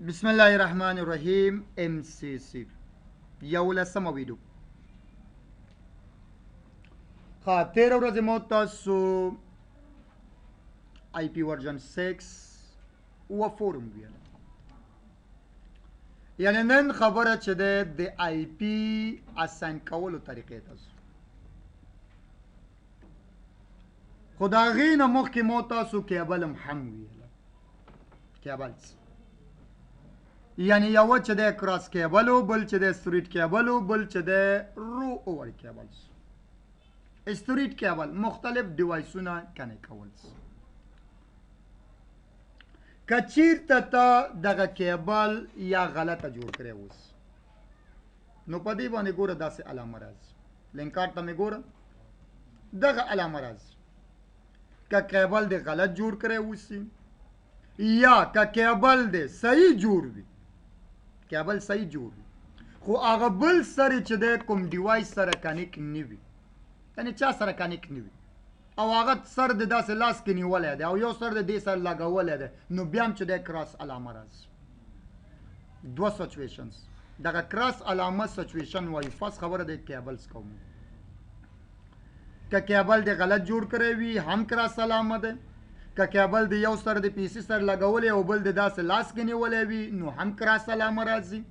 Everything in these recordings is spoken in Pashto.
بسم الله الرحمن الرحیم MCSE یولسمه ویډیو. تېره ورځ مو تاسو IP ورژن 6 و فورم ویل، یعنی نن خبره چې د IP اساین کولو طریقې تاسو خو د هغې نه مخکې مو تاسو کیبل هم ویل. کیبل یعنی یو چې د کراس کیبلو، بل چې د ستریټ کیبلو، بل چې د رو اوور کیبل. ستریټ کیبل مختلف ډیوایسونه کنیکټ کول. که چیرته ته دغه کیبل یا غلطه جوړ کړی اوس، نو په دې باندې ګوره داسې علامه راځي. لینک کارت ته مې ګوره دغه علامه راځي. که کیبل دې غلط جوړ کړی اوسي یا که کیبل دې صحیح جوړ وي، کیبل صحیح جوړ وي خو هغه بل سره چې د کوم ډیوایس سره کنیکټ نه وي، یعنی چا سره کنیکټ نه وي او هغه سر د داسې لاس کې نیولی دی او یو سر د دې سره لګولی دی، نو بیا هم چې دی کراس علامه راځي. دوه سچویشنز دغه کراس علامه سچویشن وایي. فرست خبره د کیبلز کوم، که کیبل د غلط جوړ کړی وي هم کراس علامه ده. که کیبل د یو سر د پیسي سر لګولی او بل د داسې لاس کې نیولی وي، نو هم کراس علامه راځي.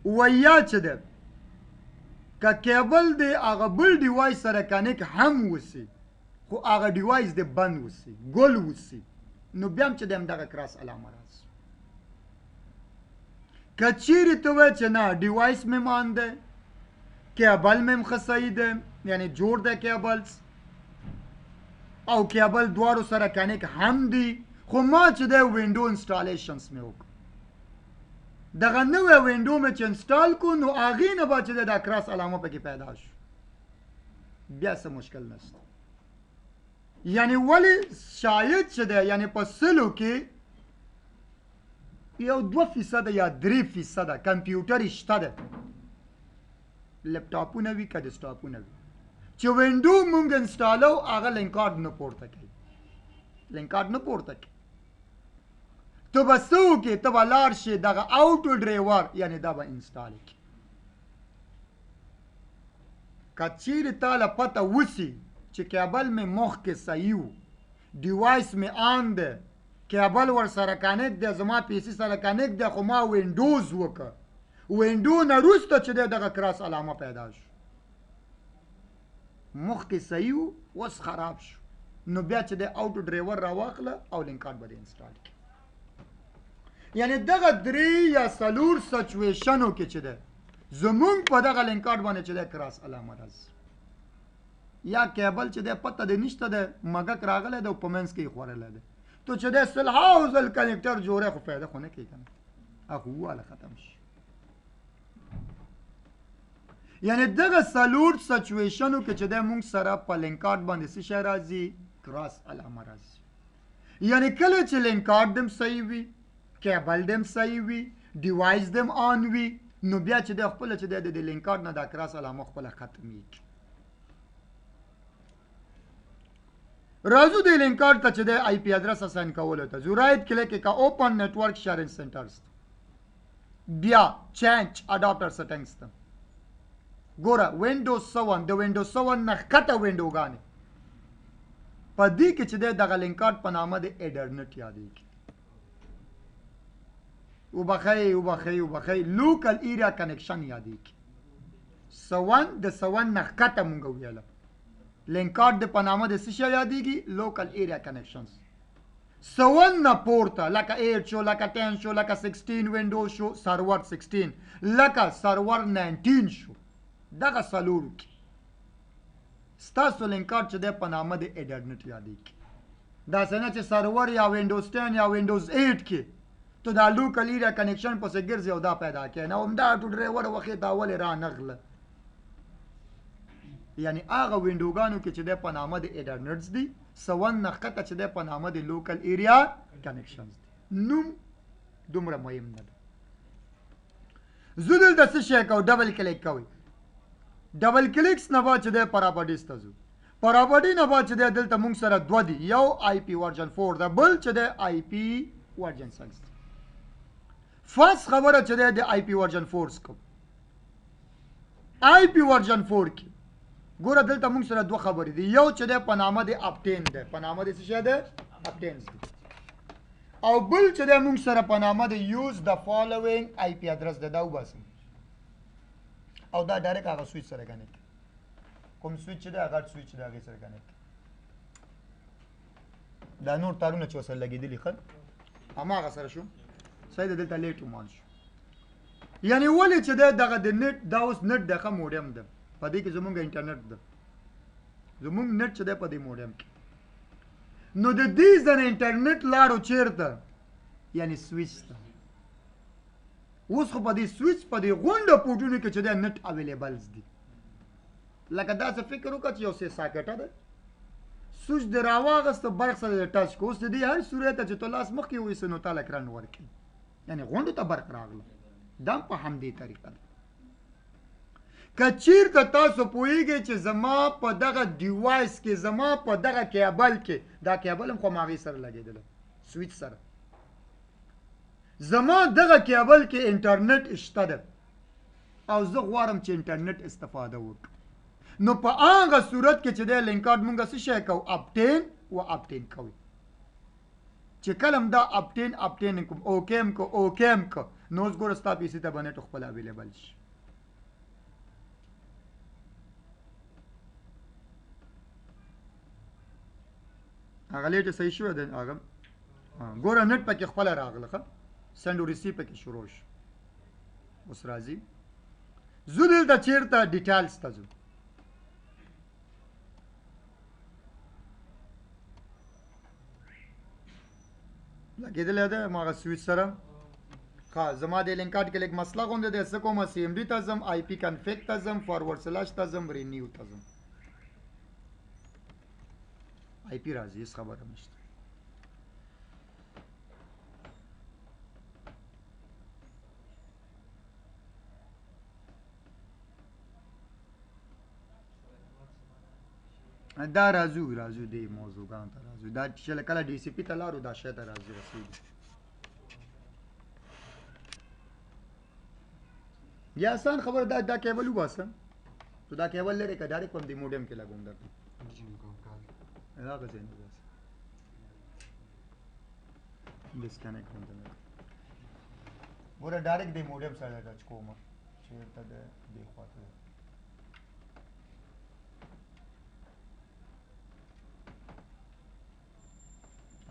ویا چې ده که کیبل د هغه بل ډیوایس سره کنیکټ هم وسي خو هغه ډیوایس د بند وسي، ګل وسي، نو بیا هم چې د همدغه کراس علامه راځي. که چیرې ته وایې چې نه ډیوایس مې مان دی، کیبل مې هم ښه صحیح دی، یعنی جوړ دی کیبلز او کیبل دواړو سره کنیکټ هم دي، خو ما چې دی وینډو انسټالیشنز مې وکړ، دغه نوی وینډو مې چې انسټال کو، نو هغې نه به چې دی دا کراس علامه پکې پیدا شو، بیا څه مشکل نشته. یعنی ولې شاید چې دی یعنی په سلو کې یو 2% یا 3% کمپیوټر شته ده، لپټاپونه وي که ډیسکټاپونه وي، چې وینډو مونږ انسټالو هغه لینکارډ نه پورته کوي. لینکارډ نه پورته کوي. ته به څه وکړې، ته به لاړ شې دغه اوټو ډرایور یعنې دا به انسټال کړي. که چیرې تا له پته وسي چې کیبل مې مخکې صحیح و، ډیوایس مې آن دی، کیبل ورسره کنیکټ دی، زما پیسي سره کنیکټ دی، خو ما وینډوز وکړه، وینډو نه وروسته چې دی دغه کراس علامه پیدا شو، مخکې صحیح و اوس خراب شو، نو بیا چې دی اوټو ډرایور راواخله او لینکارډ به دې انسټال کړي. یعنی دغه 3 یا 4 سچویشنو کې چې دی زمونږ په دغه لینکارډ باندې چې دی کراس علامه راځي. یا کیبل چې دی پته دې نشته دی، مګک راغلی دی او په منځ کې یې خوړلی دی، تو چې دی سلهاو ځل کنیکټر جوړی خو فایده خو نه کوي که نه، هغه وواله ختم شي. یعنی دغه 4 سچویشنو کې چې دی مونږ سره په لینکارډ باندې څه شی راځي، کراس علامه راځي. یعنی کله چې لینکارډ دم صحیح وي، کیبل دم صحیح وي، ډیوایس دم آن وي، نو بیا چې دی خپله چې دی د لینکارډ نه دا کراس علامه خپله ختمیږي. راځو د لینکارډ ته چې دی IP ادرس اساین کولو ته ځو. رایټ کلیک وکړه، اوپن نیټورک شیرینګ سینټرز، بیا چینج اډاپټر سیټینګز ته ګوره. وینډوز 7 د وینډوز 7 نه ښکته وینډوګانې په دې کې چې دی دغه لینکارډ په نامه د ایډرنټ یادېږي. وبخئ لوکل ایریا کنیکشن یادېږي. 7 د 7 نه ښکته مونږ ویله لینکارډ د په نامه د څه شی یادېږي، لوکل ایریا کنیکشنز. 7 نه پورته لکه 8 شو، لکه 10 شو، لکه 16 وینډوز شو، سرور 16، لکه سرور 19 شو، دغه 4 کې ستاسو لینکارډ چې دی په نامه د ایډرنټ یادېږي. داسې نه چې سرور یا وینډوز 10 یا وینډوز 8 کې تو دا لوکل ایریا کنیکشن پسې ګرځي او دا پیدا کوي، نه همدا ټو ډرایور وخې دا ولې را نغله. یعنی هغه وینډوګانو کې چې دی په نامه د ایډرنټس دي، 7 نه ښکته چې دی په نامه د لوکل ایریا کنیکشنز دي. نوم دومره مهم نه ده. زه دلته څه شی کوم، ډبل کلیک کوئ. ډبل کلیکس نه بعد چې دی پراپرټیز ته ځو. پراپرټي نه بعد چې دی دلته موږ سره دوه دي یو آی پی ورژن 4 ده بل چې دی آی پی ورژن 6 فرست خبره چې دی د آی پی ورژن 4 کوم آی پی ورژن 4 کې ګوره دلته موږ سره دوه خبرې دي یو چې دی په نامه د اپټین ده په نامه د څه شی ده اپټینز دي او بل چې دی موږ سره په نامه د یوز د فالوینګ آی پی ادرس ده دا وباسم او دا ډایرکټ هغه سویچ سره کنیکټ کوم سویچ چې دی هغه سویچ دی هغې سره کنیکټ دا نور تارونه چې ورسره لګېدلي ښه هماغه سره شو صحیح ده دلته لیټ ومان شو یعنې ولې چې دی دغه د نټ دا اوس نټ دی ښه موډیم ده په دې کې زمونږ انټرنټ ده زمونږ نټ چې دی په دې موډیم کې نو د دې ځنه انټرنټ لاړو چېرته یعنې سویچ ته اوس خو په دې سویچ په دې غونډه پوټونو کې چې دی نټ اویلیبلز دي لکه داسې فکر وکړه چې یو څه ساکټه ده سویچ د راواغسته برق سره د ټچ کو اوس د دې هر صورت ته چې تو لاس مخکې وایسه نو تاله کرنټ ورکړي یعنې غونډو ته برق راغله دا په همدې طریقه ده که چیرته تاسو پوهیږئ چې زما په دغه ډیوایس کې زما په دغه کیبل کې دا کیبل هم خو هماغې سره لګېدلی سویچ سره زما دغه کیبل کې انټرنټ شته ده او زه غواړم چې انټرنټ استفاده وکړم نو په هغه صورت کې چې دی لینکارډ مونږ څه شی کوو اپټین و اپټین کوو چې کله هم دا اپټین کوم اوکې هم کو اوکې هم کو نو اوس ګوره ستا پیسې ته به نټ خپل اویلیبل شي هغه لیټ صحیح شوی دی هغه ګوره نټ پکې خپله راغله ښه سنډ و ریسیو پکې شروع شو اوس راځي زه دلته چېرته ډیټیلز ته ځو لګېدلی ده هماغه سویچ سره ښه زما د لینکارډ کې لږ مسله غوندې دی څه کومه سی ایم ډي ته ځم آی پي کنفیګ ته ځم فارورډ سلیش ته ځم رینیو ته ځم آی پی راځي هېڅ خبره نشته دا راځو دې موضوعګانو ته راځو دا چې کله ډي سی پي ته لاړو دا شی ته راځي رسېږي یا آسان خبره دا کیبل وباسم تو دا کیبل لرې که ډایرکټ په همدې موډیم کې لګوم درته هغه ځای نه باسم ډسکنیکټ هم ته ګوره ډایرکټ دې موډیم سره ټچ کوم چېرته د دې خواته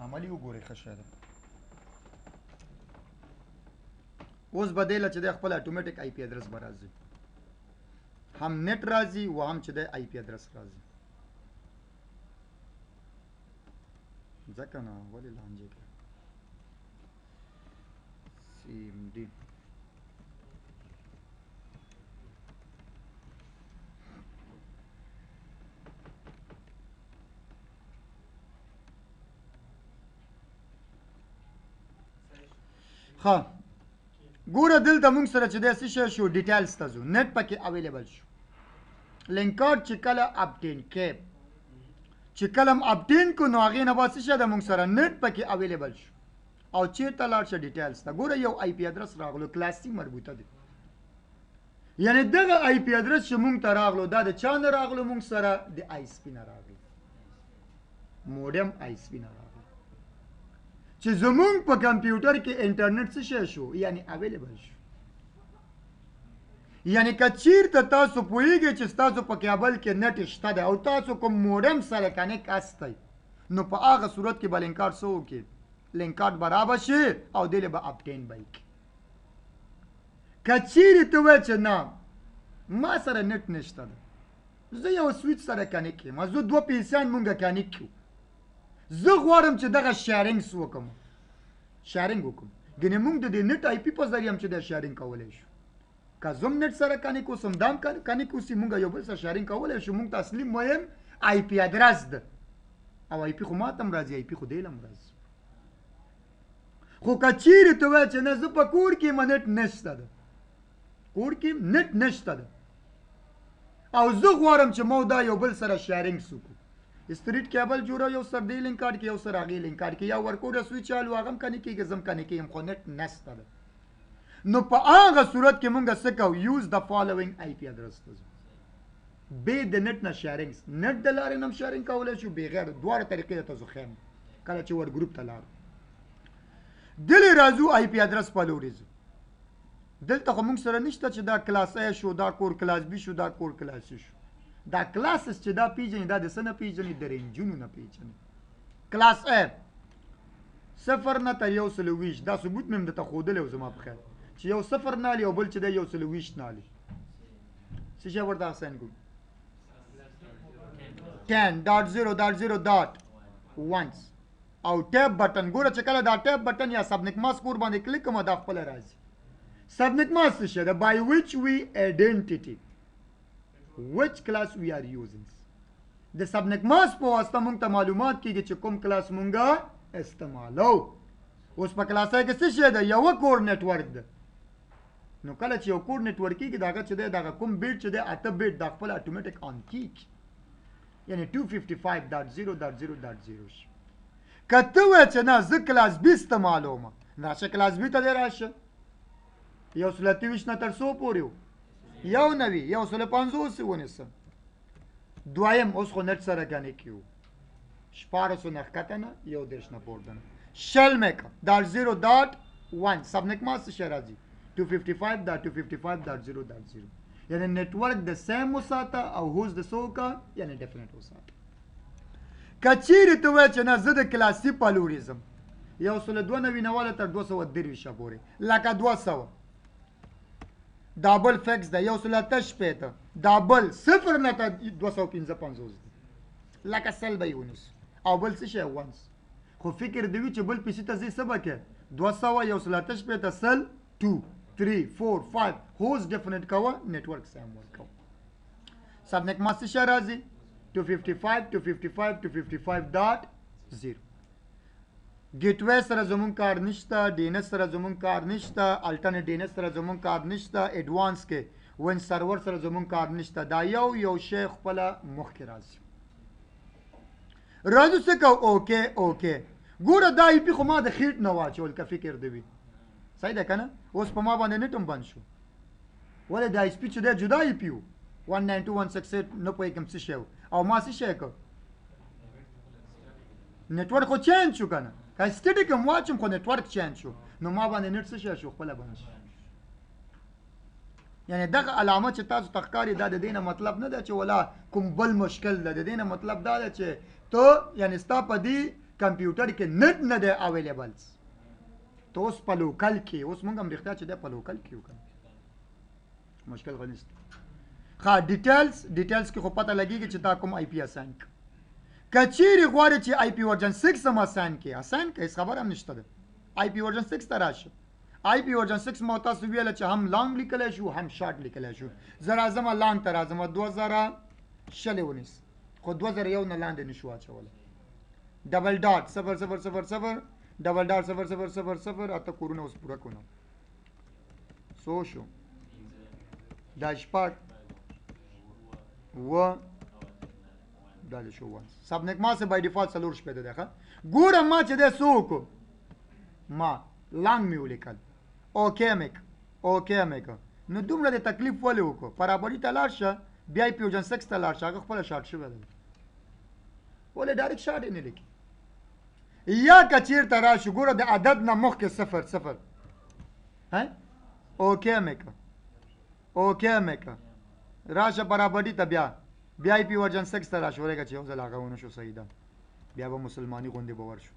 عملی وګورئ ښه شی ده اوس به دی له چې دی خپل اټومیټک آی پی ادرس به راځي هم نټ راځي و هم چې دی آی پی ادرس راځي ځکه نه ولې لانجې کړه سی ایم ډي ها ګوره دلته موږ سره چې دی څه شی شو ډیټیلز ته ځو نټ پکې اویلیبل شو لینکارډ چې کله اپټین کې چې کله هم اپټین کو نو هغې نه بعد څه شی ده موږ سره نټ پکې اویلیبل شو او چېرته لاړ شه ډیټیلز ته ګوره یو آی پی ادرس راغلو کلاسي مربوطه دی یعنې دغه آی پی ادرس چې موږ ته راغلو دا د چا نه راغلو موږ سره د آی اس پي نه راغلو موډیم آی اس پي نه راغلو چې زمونږ په کمپیوټر کې انټرنټ څه شی شو یعنی اویلیبل شو یعنی که چیرته تاسو پوهیږئ چې ستاسو په کیبل کې نټ شته دی او تاسو کوم موډم سره کنیکټ هستی نو په هغه صورت کې به لینکارډ څه وکړي لینکارډ برابر شي او دې به اپټین به یې کړي که چیرې ته وایې چې نه ما سره نټ نشته ده زه یو سویچ سره کنیکټ یم زه دوه پیسیان مونږ کنیکټ کړو زه غواړم چې دغه شیرینګ وکړم شیرینګ وکړم ګنې مونږ د دې نټ آی پي په ذریعه هم چې دا شیرینګ کولی شو که زه هم نټ سره کنیکټ اوسم دا هم کنیکټ اوسي مونږ یو بل سره شیرینګ کولی شو مونږ ته اصلي مهم آی پي ادرس ده او آی پي خو ما ته هم راځي آی پي خو دې له هم راځي خو که چیرې ته وایې چې نه زه په کور کې یم نټ نشته ده کور کې نټ نشته ده او زه غواړم چې ما دا یو بل سره شیرینګ وکړو استریټ کیبل جوړه یو سر دی لینک کارت کې یو سر هغې لینک کارت کې یا ورکوډه سویچ چالو هغه هم کنې کېږي زم کنې کېږم خو نت نسته ده نو په هغه صورت کې مونږ څه کوو یوز د فالوینګ آی پی ادرس ته ځو بې د نت نه شیرینګ نت د لارې نه هم شیرینګ کولی شو بغیر دواړه طریقې ته ځو خیم کله چې ور ګروپ ته لاړو دلې راځو آی پی ادرس په لورې ځو دلته خو مونږ سره نشته چې دا کلاس ا شو دا کور کلاس بي شو دا کور کلاس سی شو دا کلاسز چې دا پیژنې دا د څه نه پیژنې د رینجونو نه پیژنې کلاس ا 0 نه تر 120 دا ثبوت مې درته ښودلی و زما په خیال چې یو 0 نالي او بل چې دی 120 نالي څه شی ورته اساین کړو 10.0.0.1 او ټیپ بټن ګوره چې کله دا ټیپ بټن یا سبنیک ماسک ور باندې کلیک کوم دا خپل راځي سبنیک ماسک څه ده by which we identity which class we are using د سبنیک ماسک په واسطه مونږ ته معلومات کیږي چې کوم کلاس مونږه استعمالو اوس په کلاس کې څه شی ده یو کور نتورک ده نو کله چې یو کور نتورک کیږي داغه چې ده داغه کوم بیټ چې ده اته بیټ د خپل اتوماتیک آن کیږي یعنی 255.0.0.0 کته و چې نه زه کلاس بي استعمالوم راشه کلاس بي ته دی راشه یو سل 23 نه تر 100 پورې یو نوي یو سل 50 ونیسه دویم اوس خو نت سره کنه کیو شپارسو نه ښکته نه یو دېرش نه پورته نه شل میکه دا 0.1 سبنیک ماسک شه راځي 255.255.0.0 یعنی نیټورک د سیم وساته او هوز د سوکا یعنی ډیفرنٹ وساته کچیرې ته وای چې نه زه د کلاسي په لورې ځم یو سل 92 نواله تر 223 پورې لکه 200 دابل فکس ده یو سل 85 دابل 0 نه تر 255 لکه سل به یونس او بل څه شی وانس خو فکر دی چې بل پیسې ته زی سبکه 200 یو سل 85 سل 2 3 4 5 هوز ډیفرنٹ کوه نیټورک سم ورکو سبنیک ماسک شه راځي 255.255.0 ګیټ وے سره زمون کار نشته ډي ان اس سره زمون کار نشته الټرنیټ ډي ان اس سره زمون کار نشته ایڈوانس کې وین سرور سره زمون کار نشته دا یو شیخ خپل مخ کې راځي راځو څه کو اوکے ګوره دا ای پی خو ما د خېټ نه واچول که فکر دی صحیح ده کنه اوس په ما باندې نټم بند شو ولې دا اس پی چې دی جدا ای پی 192.168 نه پوهېږم څه شی او ما څه شی کړ نیټورک خو چینج شو کنه که سټیټیک هم واچم خو نیټورک چینج شو نو ما باندې نټ څه شی شو خپله بند شو یعنی دغه علامه چې تاسو ته ښکاري دا د دې نه مطلب نه ده چې ولا کوم بل مشکل ده د دې نه مطلب دا ده چې ته یعنی ستا په دې کمپیوټر کې نت نه دی اویلیبل ته اوس په لوکل کې اوس مونږ هم رښتیا چې دی په لوکل کې وکړو مشکل خو نشته ښه ډیټیلز کې خو پته لګېږي چې تا کوم آی پی اساین که چیرې غواړې چې آی پی ورژن 6 هم اساین کې هېڅ خبره هم نشته ده آی پی ورژن 6 ته راشه آی پی ورژن 6 ما تاسو ویله چې هم لانګ لیکلی شو هم شارټ لیکلی شو زه راځم لانګ ته راځم 2019 خو 2001 نه لاندې نشو اچولی ډبل ډاټ 0000 ډبل ډاټ 0000 اته کورونه اوس پوره کړو څو شو دا شپږ و دا شو وانس سبنیک ماسک بای ډیفالت څلور شپې ده ښه ګوره ما چې دی څه وکړو ما لانګ مې ولیکل اوکې مې کړ نو دومره د تکلیف ولې وکړو برابري ته لاړ شه بیا پی ورژن 6 ته لاړ شه هغه خپله شارټ شوی ده ولې ډایرکټ شارټ یې نه لیکي یا که چېرته راشو ګوره د عدد نه مخکې 0 اوکې مې کړه راشه برابري ته بیا پی ورژن 6 ته راشه ورېږه چې یو ځل هغه ونه شو صحیح ده بیا به مسلماني غوندې به ورشو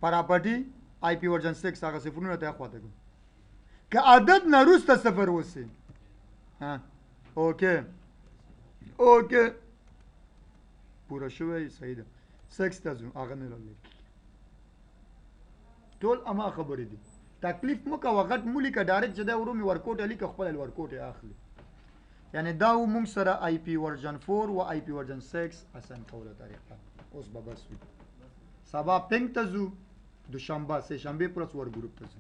پراپرټي آی پی ورژن 6 هغه صفرونه ته یې خواته کړو که عدد نه وروسته 0 اوسي اوکې پوره شوی صحیح ده 6 ته ځو هغه نه لیکي ټول اما خبرې دي تکلیف مو کوه غټ مو لیکه ډایرکټ چې دا ورو مې ورکوټ لیکه خپل ورکوټ اخلي یعنی دا مونږ سره آی پی ورژن 4 و آی پی ورژن 6 اسان کوله طریقه اوس به بس وي سبا پنځ ته ځو دوشنبه سه شنبه پر ور ګروپ ته ځو